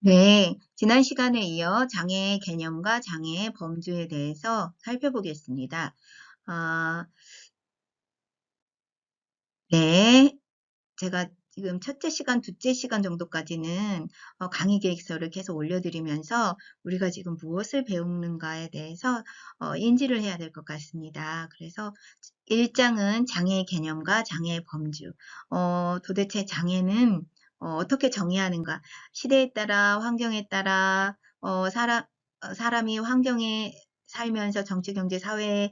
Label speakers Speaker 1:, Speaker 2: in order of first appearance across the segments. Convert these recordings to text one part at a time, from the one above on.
Speaker 1: 네, 지난 시간에 이어 장애의 개념과 장애의 범주에 대해서 살펴보겠습니다. 아, 네, 제가 지금 첫째 시간, 둘째 시간 정도까지는 강의 계획서를 계속 올려드리면서 우리가 지금 무엇을 배우는가에 대해서 인지를 해야 될 것 같습니다. 그래서 1장은 장애의 개념과 장애의 범주. 도대체 장애는 어떻게 정의하는가? 시대에 따라, 환경에 따라, 사람이 환경에 살면서 정치, 경제, 사회,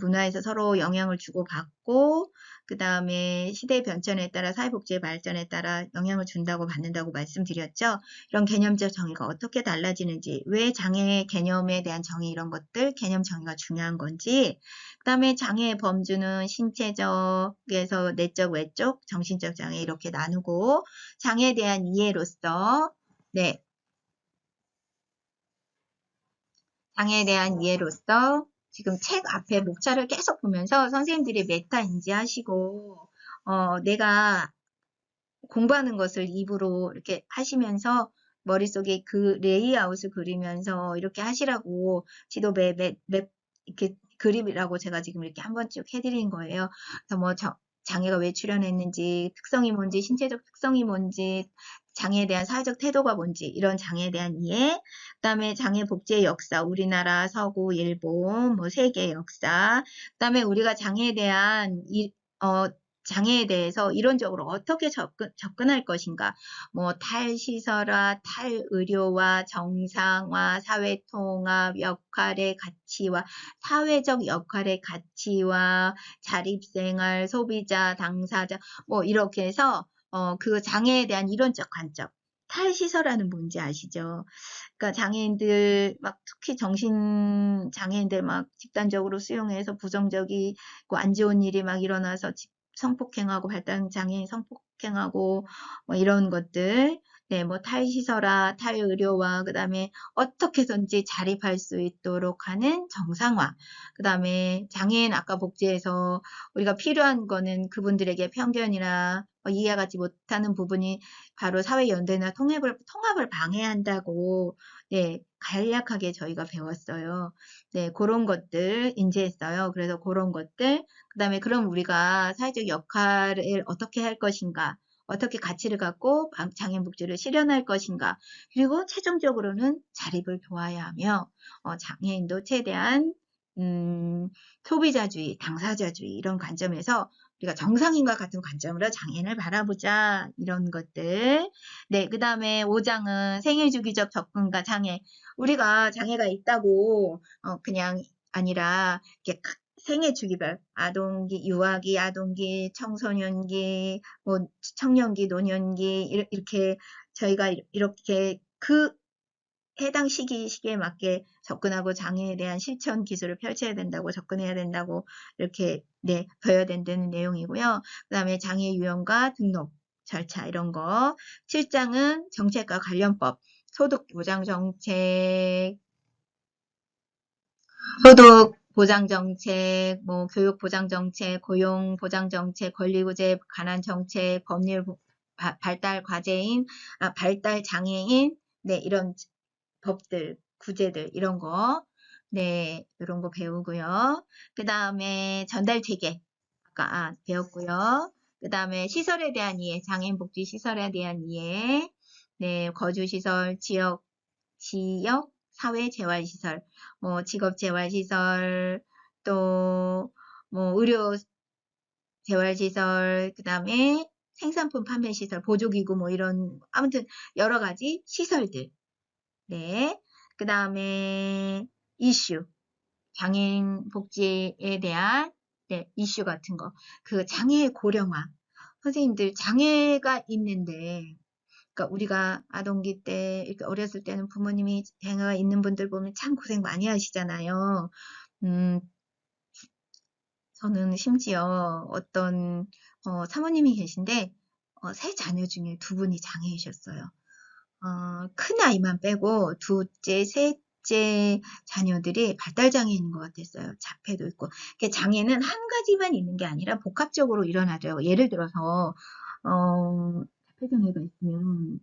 Speaker 1: 문화에서 서로 영향을 주고받고, 그 다음에 시대의 변천에 따라 사회복지의 발전에 따라 영향을 준다고 받는다고 말씀드렸죠. 이런 개념적 정의가 어떻게 달라지는지, 왜 장애 개념에 대한 정의 이런 것들, 개념 정의가 중요한 건지, 그 다음에 장애의 범주는 신체적에서 내적, 외적, 정신적 장애 이렇게 나누고 장애에 대한 이해로서 네, 장애에 대한 이해로서 지금 책 앞에 목차를 계속 보면서 선생님들이 메타 인지하시고 내가 공부하는 것을 입으로 이렇게 하시면서 머릿속에 그 레이아웃을 그리면서 이렇게 하시라고 지도 맵 이렇게 그림이라고 제가 지금 이렇게 한번 쭉 해드린 거예요. 그래서 뭐 장애가 왜 출현했는지, 특성이 뭔지, 신체적 특성이 뭔지, 장애에 대한 사회적 태도가 뭔지, 이런 장애에 대한 이해, 그 다음에 장애 복지의 역사, 우리나라, 서구, 일본, 뭐 세계 역사, 그 다음에 우리가 장애에 대한 장애에 대해서 이론적으로 어떻게 접근할 것인가, 뭐 탈시설화, 탈의료화, 정상화, 사회통합, 역할의 가치와 사회적 역할의 가치와 자립생활, 소비자, 당사자, 뭐 이렇게 해서 그 장애에 대한 이론적 관점. 탈시설화는 뭔지 아시죠? 그러니까 장애인들 막 특히 정신 장애인들 막 집단적으로 수용해서 부정적이고 안 좋은 일이 막 일어나서 성폭행하고 발달 장애인 성폭행하고 뭐 이런 것들 네, 뭐 탈시설화, 탈의료화, 그 다음에 어떻게든지 자립할 수 있도록 하는 정상화, 그 다음에 장애인 아까 복지에서 우리가 필요한 거는 그분들에게 편견이나 이해하지 못하는 부분이 바로 사회연대나 통합을 방해한다고 네, 간략하게 저희가 배웠어요. 네, 그런 것들 인지했어요. 그래서 그런 것들, 그 다음에 그럼 우리가 사회적 역할을 어떻게 할 것인가, 어떻게 가치를 갖고 장애인 복지를 실현할 것인가, 그리고 최종적으로는 자립을 도와야 하며 장애인도 최대한 소비자주의, 당사자주의 이런 관점에서 우리가 정상인과 같은 관점으로 장애인을 바라보자 이런 것들. 네, 그 다음에 5장은 생애주기적 접근과 장애. 우리가 장애가 있다고 그냥 아니라 이렇게 생애 주기별, 아동기, 유아기, 아동기, 청소년기, 뭐 청년기, 노년기 이렇게 저희가 이렇게 그 해당 시기에 맞게 접근하고 장애에 대한 실천 기술을 펼쳐야 된다고 접근해야 된다고 이렇게 네 배워야 된다는 내용이고요. 그 다음에 장애 유형과 등록 절차 이런 거. 7장은 정책과 관련법, 소득 보장 정책, 소득 보장 정책, 뭐 교육 보장 정책, 고용 보장 정책, 권리구제 관한 정책, 법률 발달 과제인, 발달 장애인, 네 이런 법들, 구제들 이런 거, 네 이런 거 배우고요. 그 다음에 전달 체계 아까 배웠고요. 그 다음에 시설에 대한 이해, 장애인 복지 시설에 대한 이해, 네 거주 시설, 지역 사회 재활 시설, 뭐 직업 재활 시설, 또 뭐 의료 재활 시설, 그 다음에 생산품 판매 시설, 보조기구 뭐 이런 아무튼 여러 가지 시설들. 네. 그 다음에 이슈, 장애인 복지에 대한 네, 이슈 같은 거. 그 장애의 고령화. 선생님들 장애가 있는데 그러니까 우리가 아동기 때 이렇게 어렸을 때는 부모님이 장애가 있는 분들 보면 참 고생 많이 하시잖아요. 음, 저는 심지어 어떤 사모님이 계신데 세 자녀 중에 두 분이 장애이셨어요. 큰 아이만 빼고 둘째, 셋째 자녀들이 발달장애인 것 같았어요. 자폐도 있고. 장애는 한 가지만 있는 게 아니라 복합적으로 일어나죠. 예를 들어서 자폐장애가 있으면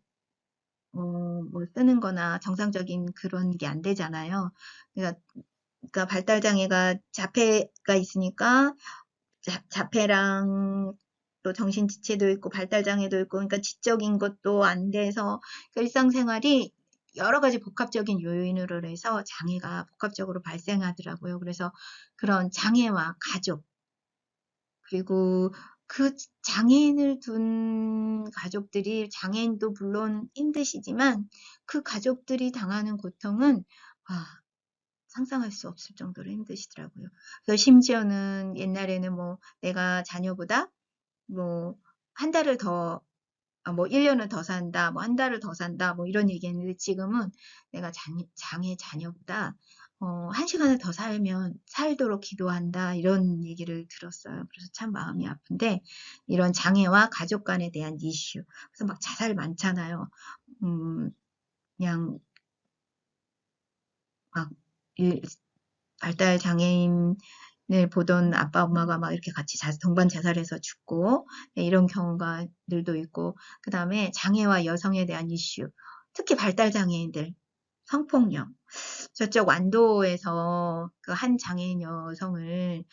Speaker 1: 뭐 쓰는 거나 정상적인 그런 게 안 되잖아요. 그러니까 발달 장애가 자폐가 있으니까 자폐랑 또 정신지체도 있고 발달 장애도 있고 그러니까 지적인 것도 안 돼서 그러니까 일상생활이 여러 가지 복합적인 요인으로 해서 장애가 복합적으로 발생하더라고요. 그래서 그런 장애와 가족 그리고 그 장애인을 둔 가족들이 장애인도 물론 힘드시지만 그 가족들이 당하는 고통은 상상할 수 없을 정도로 힘드시더라고요. 그래서 심지어는 옛날에는 뭐 내가 자녀보다 뭐 한 달을 더, 뭐 1년을 더 산다, 뭐 한 달을 더 산다, 뭐 이런 얘기했는데 지금은 내가 장애 자녀보다 1시간을 더 살면 살도록 기도한다 이런 얘기를 들었어요. 그래서 참 마음이 아픈데 이런 장애와 가족 간에 대한 이슈 그래서 막 자살 많잖아요. 그냥 막 발달 장애인을 보던 아빠 엄마가 막 이렇게 같이 동반 자살해서 죽고 이런 경우가 늘도 있고 그 다음에 장애와 여성에 대한 이슈 특히 발달 장애인들 성폭력 저쪽 완도에서 그 한 장애인 여성을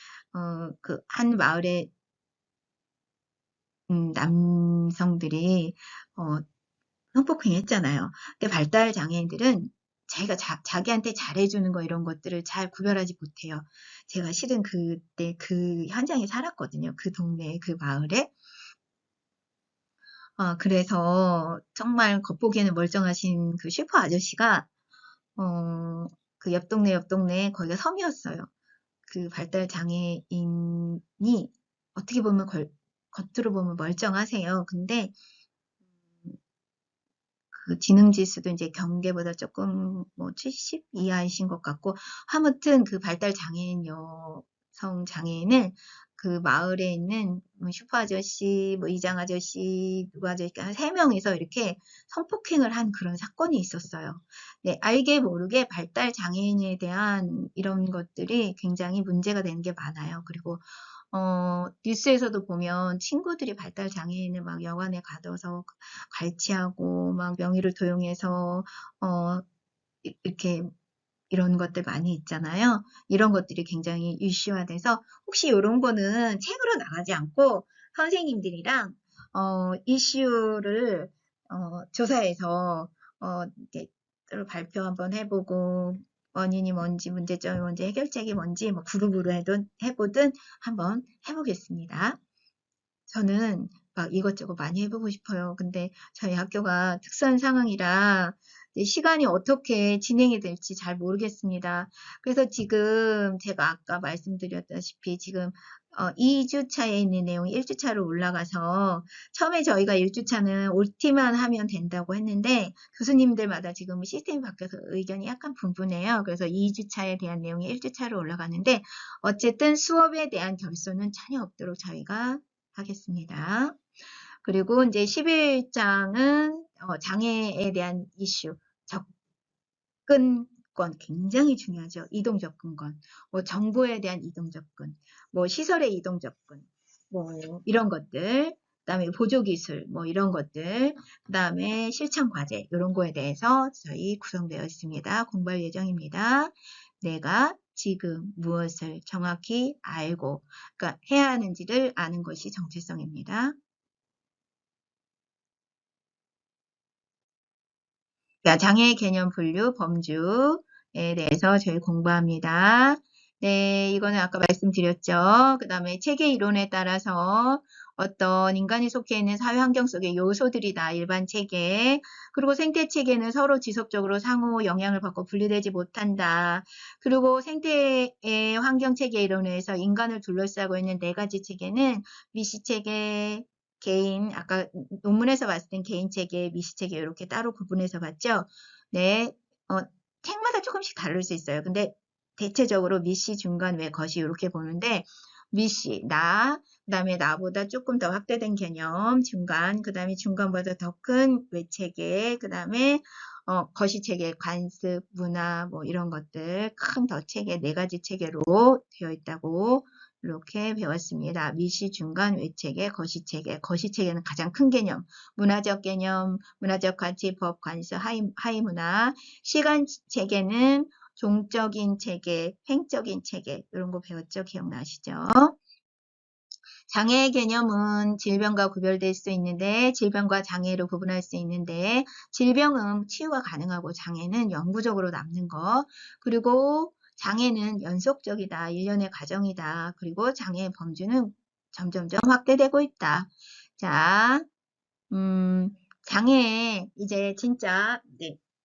Speaker 1: 그 한 마을에 남성들이 성폭행했잖아요. 근데 발달 장애인들은 자기가 자기한테 잘해주는 거 이런 것들을 잘 구별하지 못해요. 제가 실은 그때 그 현장에 살았거든요. 그 동네 그 마을에. 그래서 정말 겉보기에는 멀쩡하신 그 슈퍼 아저씨가 그 옆 동네 거기가 섬이었어요. 그 발달 장애인이 어떻게 보면 겉으로 보면 멀쩡하세요. 근데 그 지능 지수도 이제 경계보다 조금 뭐 70 이하이신 것 같고 아무튼 그 발달 장애인 여성 장애인을 그 마을에 있는 뭐 슈퍼 아저씨, 뭐 이장 아저씨, 누구 아저씨 한 3명이서 이렇게 성폭행을 한 그런 사건이 있었어요. 네, 알게 모르게 발달 장애인에 대한 이런 것들이 굉장히 문제가 되는 게 많아요. 그리고 뉴스에서도 보면 친구들이 발달 장애인을 막 여관에 가둬서 갈취하고 막 명의를 도용해서 이렇게 이런 것들 많이 있잖아요. 이런 것들이 굉장히 이슈화돼서 혹시 이런 거는 책으로 나가지 않고 선생님들이랑 이슈를 조사해서 이제 발표 한번 해보고 원인이 뭔지 문제점이 뭔지 해결책이 뭔지 뭐 그룹으로 해보든 한번 해보겠습니다. 저는 막 이것저것 많이 해보고 싶어요. 근데 저희 학교가 특수한 상황이라 시간이 어떻게 진행이 될지 잘 모르겠습니다. 그래서 지금 제가 아까 말씀드렸다시피 지금 2주차에 있는 내용이 1주차로 올라가서 처음에 저희가 1주차는 OT만 하면 된다고 했는데 교수님들마다 지금 시스템이 바뀌어서 의견이 약간 분분해요. 그래서 2주차에 대한 내용이 1주차로 올라가는데 어쨌든 수업에 대한 결손은 전혀 없도록 저희가 하겠습니다. 그리고 이제 11장은 장애에 대한 이슈, 접근권 굉장히 중요하죠. 이동 접근권, 뭐 정보에 대한 이동 접근, 뭐 시설의 이동 접근, 뭐 이런 것들, 그다음에 보조 기술, 뭐 이런 것들, 그다음에 실천 과제 이런 거에 대해서 저희 구성되어 있습니다. 공부할 예정입니다. 내가 지금 무엇을 정확히 알고, 그러니까 해야 하는지를 아는 것이 정체성입니다. 장애 개념 분류 범주에 대해서 저희 공부합니다. 네, 이거는 아까 말씀드렸죠. 그 다음에 체계 이론에 따라서 어떤 인간이 속해 있는 사회 환경 속의 요소들이다. 일반 체계. 그리고 생태 체계는 서로 지속적으로 상호 영향을 받고 분리되지 못한다. 그리고 생태의 환경 체계 이론에서 인간을 둘러싸고 있는 4가지 체계는 미시 체계, 개인, 아까 논문에서 봤을 땐 개인 체계, 미시 체계 이렇게 따로 구분해서 봤죠. 네, 책마다 조금씩 다를 수 있어요. 근데 대체적으로 미시, 중간, 외, 거시 이렇게 보는데 미시, 나, 그 다음에 나보다 조금 더 확대된 개념, 중간, 그 다음에 중간보다 더 큰 외체계, 그 다음에 거시체계, 관습, 문화, 뭐 이런 것들 큰 더 체계, 4가지 체계로 되어 있다고 이렇게 배웠습니다. 밀시, 중간, 외체계, 거시체계. 거시체계는 가장 큰 개념. 문화적 개념, 문화적 가치, 법, 관습, 하위문화. 시간 체계는 종적인 체계, 횡적인 체계. 이런 거 배웠죠? 기억나시죠? 장애의 개념은 질병과 구별될 수 있는데 질병과 장애로 구분할 수 있는데 질병은 치유가 가능하고 장애는 영구적으로 남는 거. 그리고 장애는 연속적이다. 일련의 과정이다. 그리고 장애의 범주는 점점점 확대되고 있다. 자, 장애 이제 진짜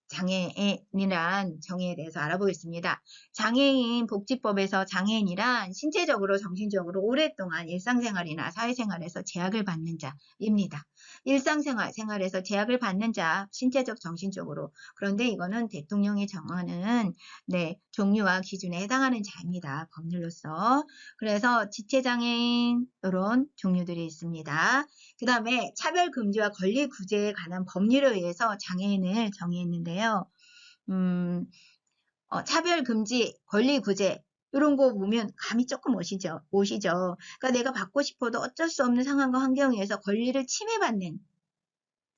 Speaker 1: 장애인이란 정의에 대해서 알아보겠습니다. 장애인 복지법에서 장애인이란 신체적으로 정신적으로 오랫동안 일상생활이나 사회생활에서 제약을 받는 자입니다. 생활에서 제약을 받는 자, 신체적 정신적으로. 그런데 이거는 대통령이 정하는 종류와 기준에 해당하는 자입니다. 법률로서. 그래서 지체장애인 이런 종류들이 있습니다. 그 다음에 차별금지와 권리구제에 관한 법률에 의해서 장애인을 정의했는데요. 차별금지, 권리구제 이런 거 보면 감이 조금 오시죠. 그러니까 내가 받고 싶어도 어쩔 수 없는 상황과 환경에 의해서 권리를 침해받는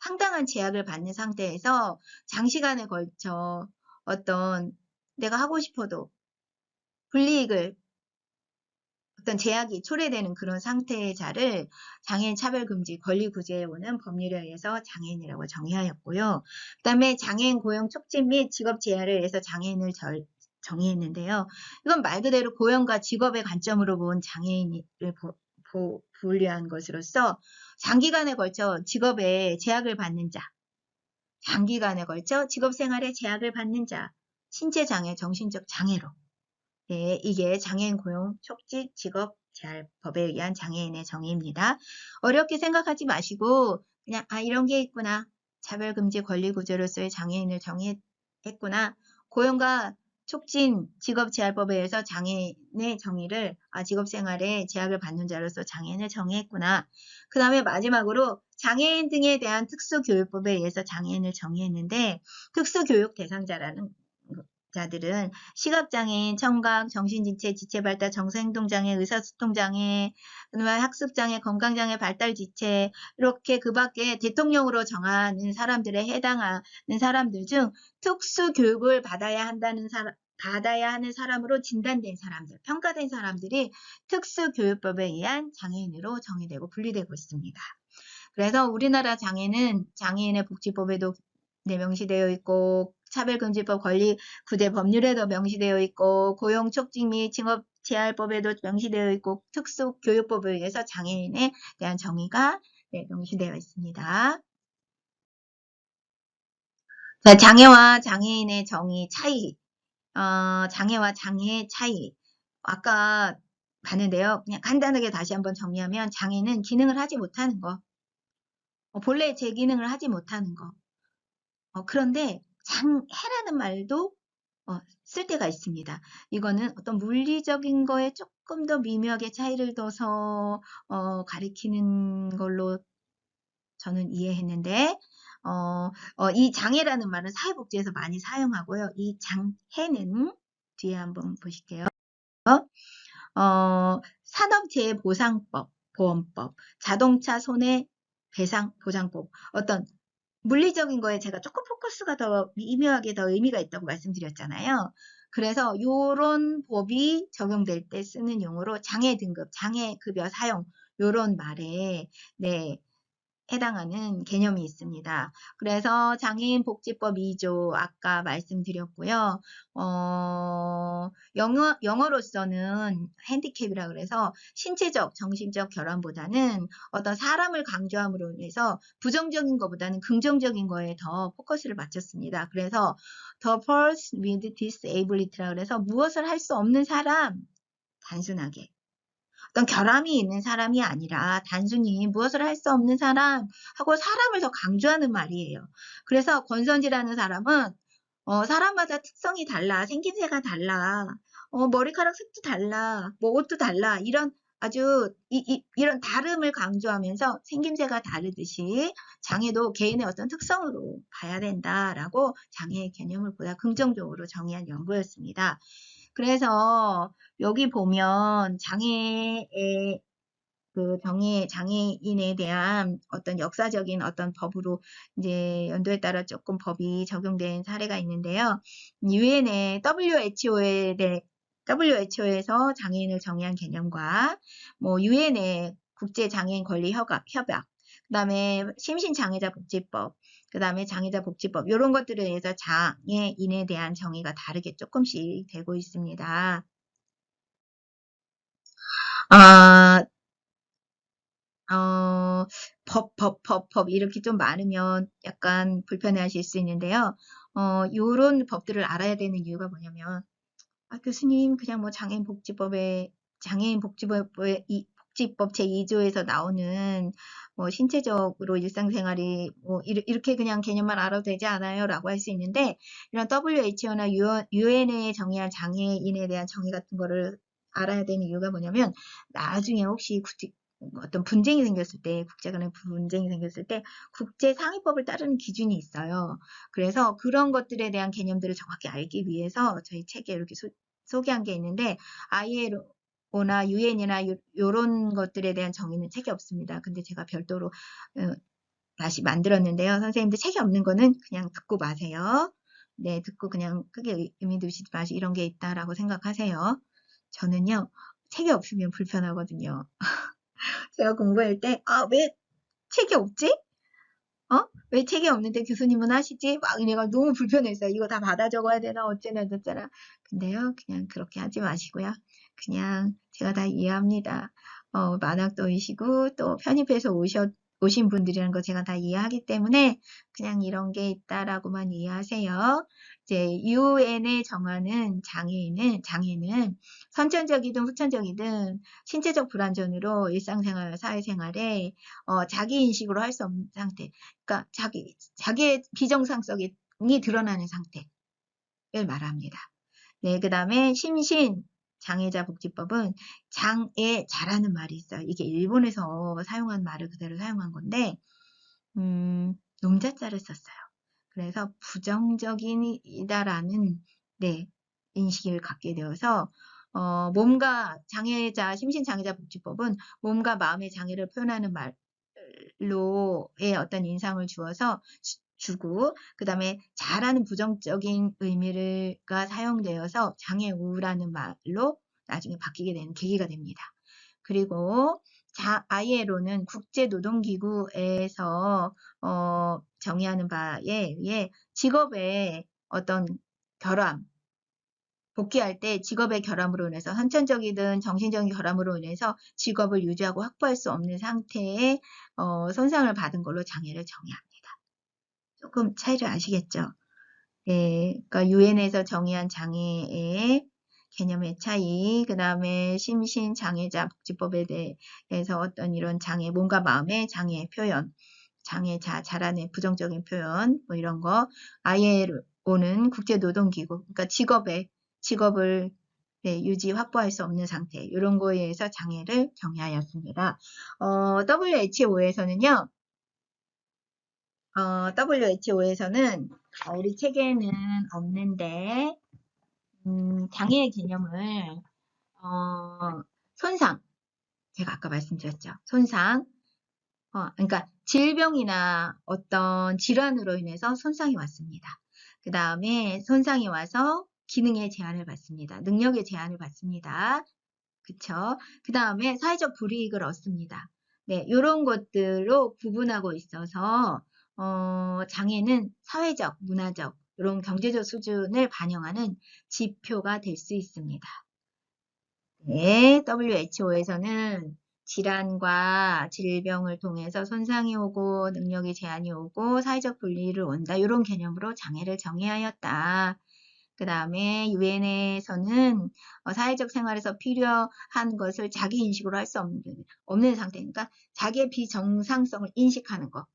Speaker 1: 상당한 제약을 받는 상태에서 장시간에 걸쳐 어떤 내가 하고 싶어도 불이익을 어떤 제약이 초래되는 그런 상태의 자를 장애인 차별금지 권리구제에 오는 법률에 의해서 장애인이라고 정의하였고요. 그 다음에 장애인 고용 촉진 및 직업 제한을 위해서 장애인을 정의했는데요. 이건 말 그대로 고용과 직업의 관점으로 본 장애인을 분류한 것으로서 장기간에 걸쳐 직업에 제약을 받는 자, 장기간에 걸쳐 직업생활에 제약을 받는 자, 신체장애, 정신적 장애로 이게 장애인 고용 촉진 직업 재활법에 의한 장애인의 정의입니다. 어렵게 생각하지 마시고 그냥 이런 게 있구나. 차별금지 권리구제로서의 장애인을 정의했구나. 고용과 촉진 직업재활법에 의해서 장애인의 정의를 직업생활에 제약을 받는 자로서 장애인을 정의했구나. 그 다음에 마지막으로 장애인 등에 대한 특수교육법에 의해서 장애인을 정의했는데 특수교육 대상자라는 자들은 시각장애인, 청각, 정신지체, 지체발달, 정서행동장애, 의사소통장애, 학습장애, 건강장애, 발달지체 이렇게 그 밖에 대통령으로 정하는 사람들에 해당하는 사람들 중 특수교육을 받아야 하는 사람으로 진단된 사람들, 평가된 사람들이 특수교육법에 의한 장애인으로 정의되고 분리되고 있습니다. 그래서 우리나라 장애는 장애인의 복지법에도 명시되어 있고 차별금지법 권리구제 법률에도 명시되어 있고 고용촉진 및 직업재활법에도 명시되어 있고 특수교육법에 의해서 장애인에 대한 정의가 명시되어 있습니다. 자, 장애와 장애인의 정의 차이, 장애와 장애의 차이 아까 봤는데요. 그냥 간단하게 다시 한번 정리하면 장애는 기능을 하지 못하는 거, 본래 제 기능을 하지 못하는 거. 그런데 장애라는 말도 쓸 때가 있습니다. 이거는 어떤 물리적인 거에 조금 더 미묘하게 차이를 둬서 가리키는 걸로 저는 이해했는데 이 장애라는 말은 사회복지에서 많이 사용하고요. 이 장애는 뒤에 한번 보실게요. 산업재해보상법, 보험법, 자동차 손해배상보장법 어떤 물리적인 거에 제가 조금 포커스가 더 미묘하게 더 의미가 있다고 말씀드렸잖아요. 그래서 이런 법이 적용될 때 쓰는 용어로 장애 등급, 장애 급여 사용 이런 말에 해당하는 개념이 있습니다. 그래서 장애인 복지법 2조 아까 말씀드렸고요. 영어로서는 핸디캡이라 그래서 신체적, 정신적 결함보다는 어떤 사람을 강조함으로 인해서 부정적인 것보다는 긍정적인 거에 더 포커스를 맞췄습니다. 그래서 the person with disability라 그래서 무엇을 할 수 없는 사람, 단순하게. 어떤 결함이 있는 사람이 아니라 단순히 무엇을 할 수 없는 사람하고 사람을 더 강조하는 말이에요. 그래서 권선지라는 사람은 사람마다 특성이 달라, 생김새가 달라, 머리카락 색도 달라, 뭐 옷도 달라 이런 아주 이런 다름을 강조하면서 생김새가 다르듯이 장애도 개인의 어떤 특성으로 봐야 된다라고 장애의 개념을 보다 긍정적으로 정의한 연구였습니다. 그래서 여기 보면 장애의 장애인에 대한 어떤 역사적인 어떤 법으로 이제 연도에 따라 조금 법이 적용된 사례가 있는데요. 유엔의 WHO에서 장애인을 정의한 개념과 뭐 유엔의 국제장애인 권리 협약, 그다음에 심신장애자 복지법, 그다음에 장애자 복지법 이런 것들에 의해서 장애인에 대한 정의가 다르게 조금씩 되고 있습니다. 아, 법 이렇게 좀 많으면 약간 불편해 하실 수 있는데요. 요런 법들을 알아야 되는 이유가 뭐냐면, 교수님, 그냥 뭐 복지법 제2조에서 나오는 뭐 신체적으로 일상생활이 뭐 이렇게 그냥 개념만 알아도 되지 않아요? 라고 할 수 있는데, 이런 WHO나 UN에 정의한 장애인에 대한 정의 같은 거를 알아야 되는 이유가 뭐냐면, 나중에 혹시 어떤 분쟁이 생겼을 때, 국제 간의 분쟁이 생겼을 때 국제상의법을 따르는 기준이 있어요. 그래서 그런 것들에 대한 개념들을 정확히 알기 위해서 저희 책에 이렇게 소개한 게 있는데 ILO나 UN이나 이런 것들에 대한 정의는 책에 없습니다. 근데 제가 별도로 다시 만들었는데요. 선생님들 책에 없는 거는 그냥 듣고 마세요. 네, 듣고 그냥 크게 의미 두시지 마시고 이런 게 있다라고 생각하세요. 저는요, 책이 없으면 불편하거든요. 제가 공부할 때, 왜 책이 없지? 왜 책이 없는데 교수님은 하시지? 막 내가 너무 불편했어요. 이거 다 받아 적어야 되나? 어쩌나 저쩌나. 근데요, 그냥 그렇게 하지 마시고요. 그냥 제가 다 이해합니다. 만학도이시고 또 편입해서 오신 분들이라는 거 제가 다 이해하기 때문에 그냥 이런 게 있다라고만 이해하세요. 이제 UN에 정하는 장애는 선천적이든 후천적이든 신체적 불완전으로 일상생활, 사회생활에 자기 인식으로 할 수 없는 상태. 그러니까 자기의 비정상성이 드러나는 상태를 말합니다. 네, 그 다음에 심신 장애자 복지법은 장애자라는 말이 있어요. 이게 일본에서 사용한 말을 그대로 사용한 건데 농자자를 썼어요. 그래서 부정적이다라는 네, 인식을 갖게 되어서 몸과 심신장애자 복지법은 몸과 마음의 장애를 표현하는 말로의 어떤 인상을 주고 그 다음에 자라는 부정적인 의미가 사용되어서 장애 우라는 말로 나중에 바뀌게 되는 계기가 됩니다. 그리고 ILO는 국제노동기구에서 정의하는 바에 의해 직업의 어떤 결함, 복귀할 때 직업의 결함으로 인해서 선천적이든 정신적인 결함으로 인해서 직업을 유지하고 확보할 수 없는 상태의 손상을 받은 걸로 장애를 정의합니다. 조금 차이를 아시겠죠? 네, 그러니까 유엔에서 정의한 장애의 개념의 차이, 그 다음에 심신장애자 복지법에 대해서 어떤 이런 장애, 몸과 마음의 장애 표현, 자란의 부정적인 표현, 뭐 이런 거, ILO는 국제노동기구, 그러니까 직업을 유지, 확보할 수 없는 상태, 이런 거에 의해서 장애를 정의하였습니다. WHO에서는 우리 책에는 없는데 장애의 개념을 손상, 제가 아까 말씀드렸죠. 손상, 그러니까 질병이나 어떤 질환으로 인해서 손상이 왔습니다. 그 다음에 손상이 와서 기능의 제한을 받습니다. 능력의 제한을 받습니다. 그쵸? 그 다음에 사회적 불이익을 얻습니다. 네, 이런 것들로 구분하고 있어서 장애는 사회적, 문화적, 이런 경제적 수준을 반영하는 지표가 될 수 있습니다. 네, WHO에서는 질환과 질병을 통해서 손상이 오고 능력의 제한이 오고 사회적 불이익을 온다. 이런 개념으로 장애를 정의하였다. 그 다음에 유엔에서는 사회적 생활에서 필요한 것을 자기 인식으로 할 수 없는 상태. 그러니까 자기의 비정상성을 인식하는 거.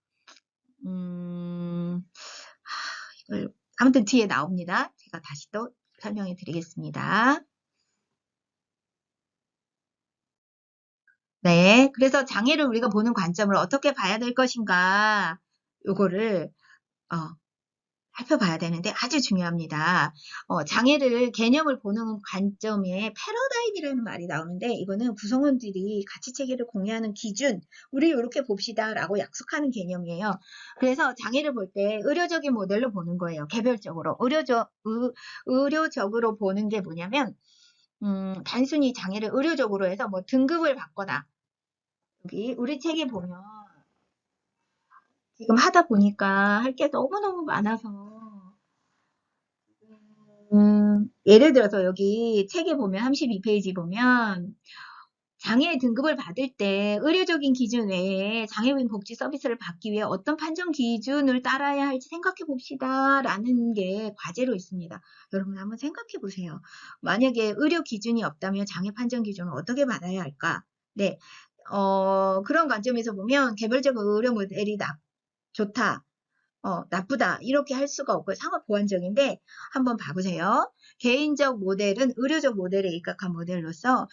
Speaker 1: 이걸 아무튼 뒤에 나옵니다. 제가 다시 또 설명해 드리겠습니다. 네, 그래서 장애를 우리가 보는 관점을 어떻게 봐야 될 것인가, 요거를 살펴봐야 되는데 아주 중요합니다. 장애를 개념을 보는 관점에 패러다임이라는 말이 나오는데 이거는 구성원들이 가치 체계를 공유하는 기준, 우리 이렇게 봅시다라고 약속하는 개념이에요. 그래서 장애를 볼 때 의료적인 모델로 보는 거예요. 개별적으로 의료적으로 보는 게 뭐냐면 단순히 장애를 의료적으로 해서 뭐 등급을 받거나 여기 우리 책에 보면 지금 하다 보니까 할 게 너무너무 많아서 예를 들어서 여기 책에 보면 32페이지 보면 장애 등급을 받을 때 의료적인 기준 외에 장애인 복지 서비스를 받기 위해 어떤 판정 기준을 따라야 할지 생각해 봅시다 라는 게 과제로 있습니다. 여러분 한번 생각해 보세요. 만약에 의료 기준이 없다면 장애 판정 기준을 어떻게 받아야 할까? 네, 그런 관점에서 보면 개별적 의료 모델이 좋다. 나쁘다. 이렇게 할 수가 없고 상업 보완적인데 한번 봐보세요. 개인적 모델은 의료적 모델에 입각한 모델로서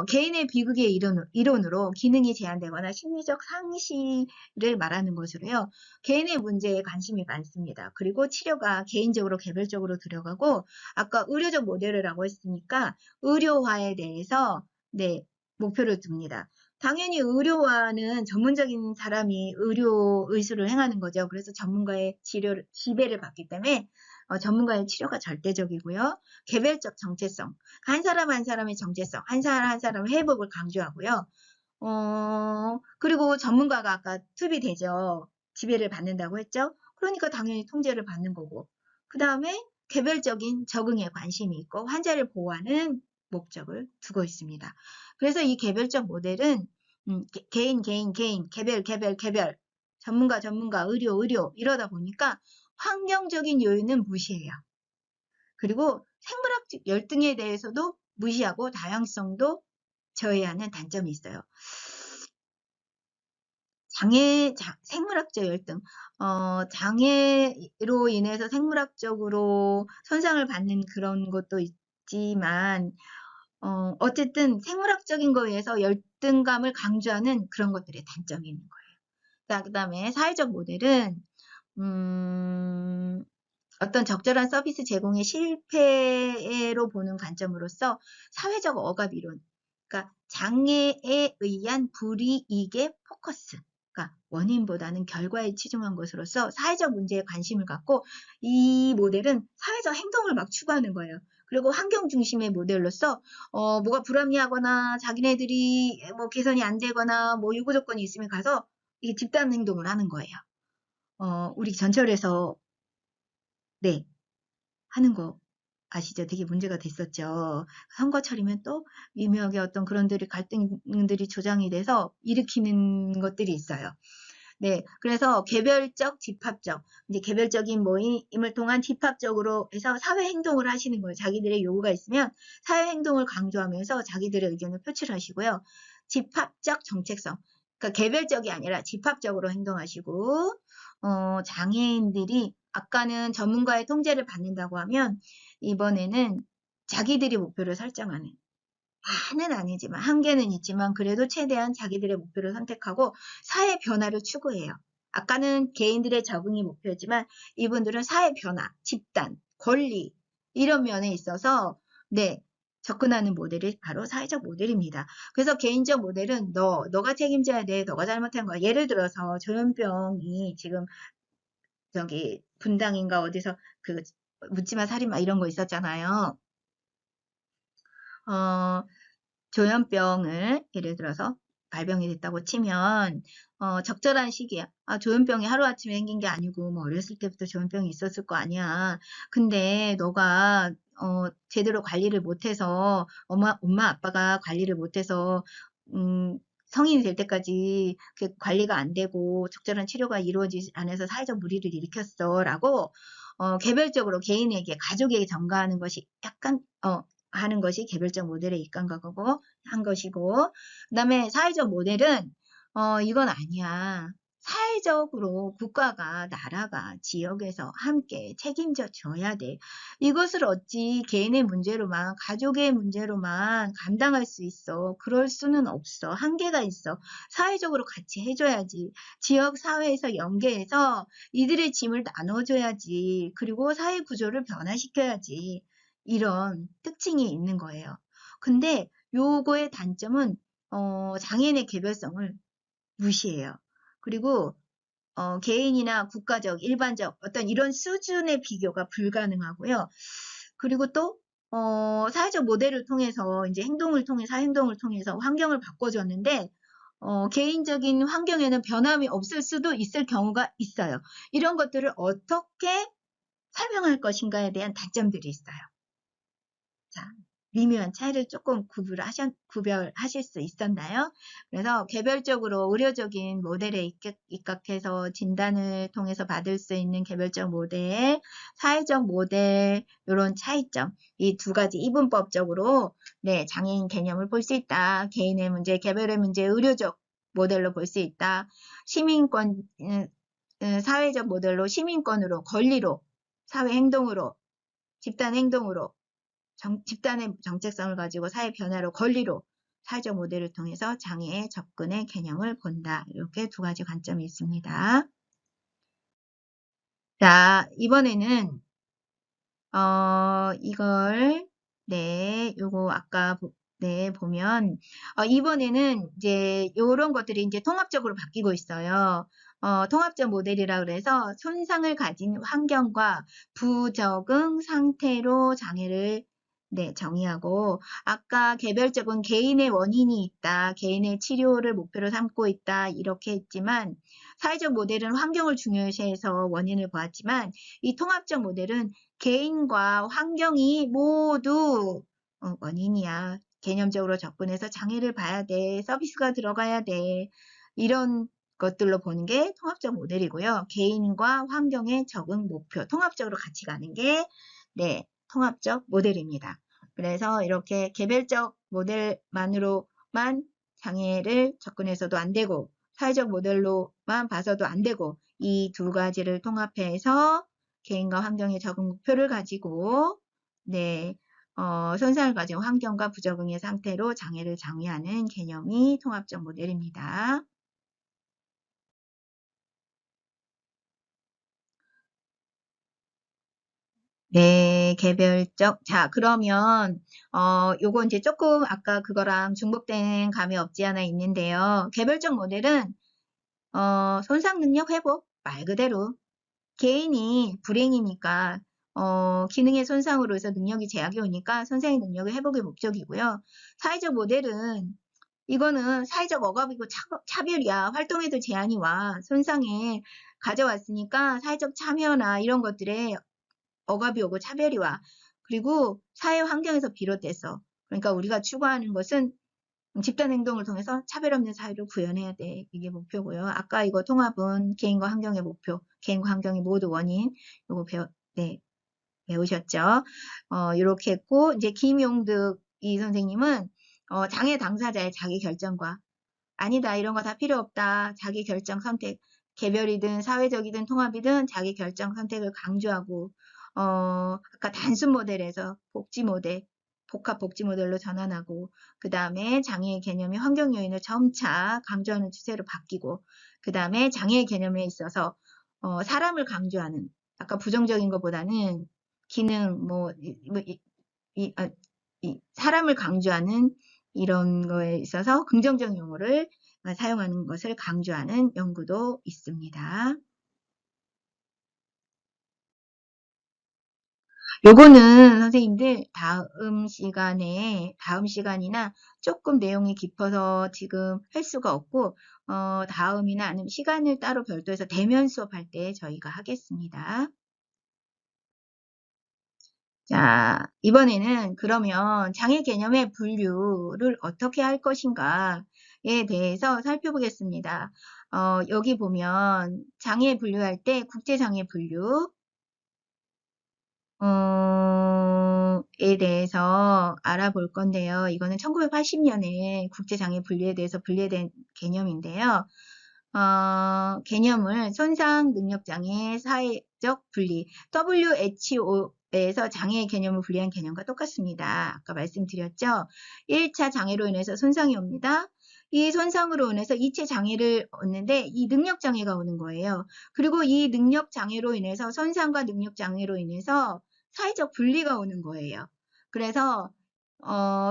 Speaker 1: 개인의 비극의 이론으로 기능이 제한되거나 심리적 상실을 말하는 것으로요. 개인의 문제에 관심이 많습니다. 그리고 치료가 개인적으로 개별적으로 들어가고 아까 의료적 모델이라고 했으니까 의료화에 대해서 네, 목표를 둡니다. 당연히 의료와는 전문적인 사람이 의료 의술을 행하는 거죠. 그래서 전문가의 지배를 받기 때문에 전문가의 치료가 절대적이고요. 개별적 정체성, 한 사람 한 사람의 정체성, 한 사람 한 사람의 회복을 강조하고요. 그리고 전문가가 아까 투비되죠. 지배를 받는다고 했죠. 그러니까 당연히 통제를 받는 거고. 그 다음에 개별적인 적응에 관심이 있고 환자를 보호하는 목적을 두고 있습니다. 그래서 이 개별적 모델은 개인, 개별, 전문가, 의료 이러다 보니까 환경적인 요인은 무시해요. 그리고 생물학적 열등에 대해서도 무시하고 다양성도 저해하는 단점이 있어요. 생물학적 열등, 장애로 인해서 생물학적으로 손상을 받는 그런 것도 있지만, 어쨌든 생물학적인 거에 의해서 열등감을 강조하는 그런 것들의 단점이 있는 거예요. 그 다음에 사회적 모델은, 어떤 적절한 서비스 제공의 실패로 보는 관점으로서 사회적 억압 이론, 그러니까 장애에 의한 불이익의 포커스, 그러니까 원인보다는 결과에 치중한 것으로서 사회적 문제에 관심을 갖고 이 모델은 사회적 행동을 막 추구하는 거예요. 그리고 환경 중심의 모델로서 뭐가 불합리하거나 자기네들이 뭐 개선이 안 되거나 뭐 요구 조건이 있으면 가서 이게 집단 행동을 하는 거예요. 우리 전철에서 네, 하는 거 아시죠? 되게 문제가 됐었죠. 선거철이면 또 미묘하게 어떤 그런들이 갈등들이 조장이 돼서 일으키는 것들이 있어요. 네, 그래서 개별적, 집합적, 이제 개별적인 모임을 통한 집합적으로 해서 사회 행동을 하시는 거예요. 자기들의 요구가 있으면 사회 행동을 강조하면서 자기들의 의견을 표출하시고요. 집합적 정책성, 그러니까 개별적이 아니라 집합적으로 행동하시고, 장애인들이 아까는 전문가의 통제를 받는다고 하면 이번에는 자기들이 목표를 설정하는 다는 아니지만 한계는 있지만 그래도 최대한 자기들의 목표를 선택하고 사회 변화를 추구해요. 아까는 개인들의 적응이 목표였지만 이분들은 사회 변화, 집단, 권리 이런 면에 있어서 네 접근하는 모델이 바로 사회적 모델입니다. 그래서 개인적 모델은 너가 책임져야 돼. 너가 잘못한 거야. 예를 들어서 조현병이 지금 저기 분당인가 어디서 그 묻지마 살인마 이런 거 있었잖아요. 조현병을 예를 들어서 발병이 됐다고 치면 적절한 시기야. 조현병이 하루아침에 생긴 게 아니고 뭐 어렸을 때부터 조현병이 있었을 거 아니야. 근데 너가 제대로 관리를 못해서 엄마 아빠가 관리를 못해서 성인이 될 때까지 그 관리가 안 되고 적절한 치료가 이루어지지 않아서 사회적 무리를 일으켰어 라고 개별적으로 개인에게 가족에게 전가하는 것이 약간 하는 것이 개별적 모델의 입각하고 한 것이고 그 다음에 사회적 모델은 이건 아니야. 사회적으로 국가가, 나라가, 지역에서 함께 책임져 줘야 돼. 이것을 어찌 개인의 문제로만, 가족의 문제로만 감당할 수 있어. 그럴 수는 없어. 한계가 있어. 사회적으로 같이 해줘야지. 지역 사회에서 연계해서 이들의 짐을 나눠줘야지. 그리고 사회 구조를 변화시켜야지. 이런 특징이 있는 거예요. 근데 요거의 단점은 장애인의 개별성을 무시해요. 그리고 개인이나 국가적, 일반적 어떤 이런 수준의 비교가 불가능하고요. 그리고 또 사회적 모델을 통해서 이제 사행동을 통해서 환경을 바꿔줬는데 개인적인 환경에는 변함이 없을 수도 있을 경우가 있어요. 이런 것들을 어떻게 설명할 것인가에 대한 단점들이 있어요. 자, 미묘한 차이를 조금 구별하실 수 있었나요? 그래서 개별적으로 의료적인 모델에 입각해서 진단을 통해서 받을 수 있는 개별적 모델, 사회적 모델, 이런 차이점, 이 두 가지 이분법적으로 네, 장애인 개념을 볼 수 있다. 개인의 문제, 개별의 문제, 의료적 모델로 볼 수 있다. 시민권, 사회적 모델로 시민권으로, 권리로, 사회 행동으로, 집단 행동으로, 집단의 정체성을 가지고 사회 변화로 권리로 사회적 모델을 통해서 장애의 접근의 개념을 본다. 이렇게 두 가지 관점이 있습니다. 자, 이번에는 이걸 요거 아까 보면 이번에는 이제 요런 것들이 이제 통합적으로 바뀌고 있어요. 통합적 모델이라 그래서 손상을 가진 환경과 부적응 상태로 장애를 정의하고 아까 개별적인 개인의 원인이 있다. 개인의 치료를 목표로 삼고 있다. 이렇게 했지만 사회적 모델은 환경을 중요시해서 원인을 보았지만 이 통합적 모델은 개인과 환경이 모두 원인이야. 개념적으로 접근해서 장애를 봐야 돼. 서비스가 들어가야 돼. 이런 것들로 보는 게 통합적 모델이고요. 개인과 환경의 적응 목표, 통합적으로 같이 가는 게 통합적 모델입니다. 그래서 이렇게 개별적 모델만으로만 장애를 접근해서도 안 되고 사회적 모델로만 봐서도 안 되고 이 두 가지를 통합해서 개인과 환경의 적응 목표를 가지고 손상을 가진 환경과 부적응의 상태로 장애를 장애하는 개념이 통합적 모델입니다. 네, 개별적. 자, 그러면, 요거 이제 조금 아까 그거랑 중복된 감이 없지 않아 있는데요. 개별적 모델은, 손상 능력 회복, 말 그대로. 개인이 불행이니까, 기능의 손상으로 해서 능력이 제약이 오니까 선생의 능력의 회복의 목적이고요. 사회적 모델은, 이거는 사회적 억압이고 차별이야. 활동에도 제한이 와. 손상에 가져왔으니까 사회적 참여나 이런 것들에 억압이 오고 차별이 와. 그리고 사회 환경에서 비롯돼서 그러니까 우리가 추구하는 것은 집단 행동을 통해서 차별 없는 사회를 구현해야 돼. 이게 목표고요. 아까 이거 통합은 개인과 환경의 목표, 개인과 환경이 모두 원인. 이거 배우셨죠? 이렇게 했고 이제 김용득 이 선생님은 장애 당사자의 자기 결정과 아니다. 이런 거 다 필요 없다. 자기 결정 선택. 개별이든 사회적이든 통합이든 자기 결정 선택을 강조하고 아까 단순 모델에서 복지 모델, 복합 복지 모델로 전환하고 그 다음에 장애의 개념이 환경 요인을 점차 강조하는 추세로 바뀌고 그 다음에 장애의 개념에 있어서 사람을 강조하는 아까 부정적인 것보다는 기능 사람을 강조하는 이런 거에 있어서 긍정적 용어를 사용하는 것을 강조하는 연구도 있습니다. 요거는 선생님들 다음 시간이나 조금 내용이 깊어서 지금 할 수가 없고, 다음이나 아니면 시간을 따로 별도해서 대면 수업할 때 저희가 하겠습니다. 자, 이번에는 그러면 장애 개념의 분류를 어떻게 할 것인가에 대해서 살펴보겠습니다. 여기 보면 장애 분류할 때 국제장애 분류, 에 대해서 알아볼 건데요. 이거는 1980년에 국제장애 분류에 대해서 분류된 개념인데요. 개념을 손상, 능력장애, 사회적 분리, WHO에서 장애의 개념을 분리한 개념과 똑같습니다. 아까 말씀드렸죠? 1차 장애로 인해서 손상이 옵니다. 이 손상으로 인해서 2차 장애를 얻는데 이 능력장애가 오는 거예요. 그리고 이 능력장애로 인해서 손상과 능력장애로 인해서 사회적 분리가 오는 거예요. 그래서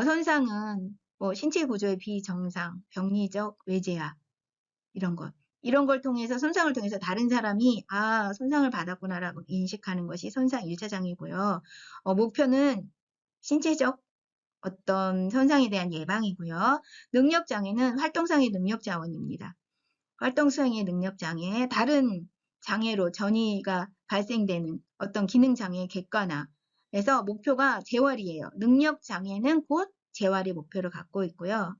Speaker 1: 손상은 뭐 신체 구조의 비정상, 병리적 외제화 이런 걸 통해서 손상을 통해서 다른 사람이 손상을 받았구나라고 인식하는 것이 손상 1차 장애고요. 목표는 신체적 어떤 손상에 대한 예방이고요. 능력 장애는 활동상의 능력 자원입니다. 활동상의 능력 장애, 다른 장애로 전이가 발생되는 어떤 기능 장애의 객관화에서 목표가 재활이에요. 능력 장애는 곧 재활의 목표를 갖고 있고요.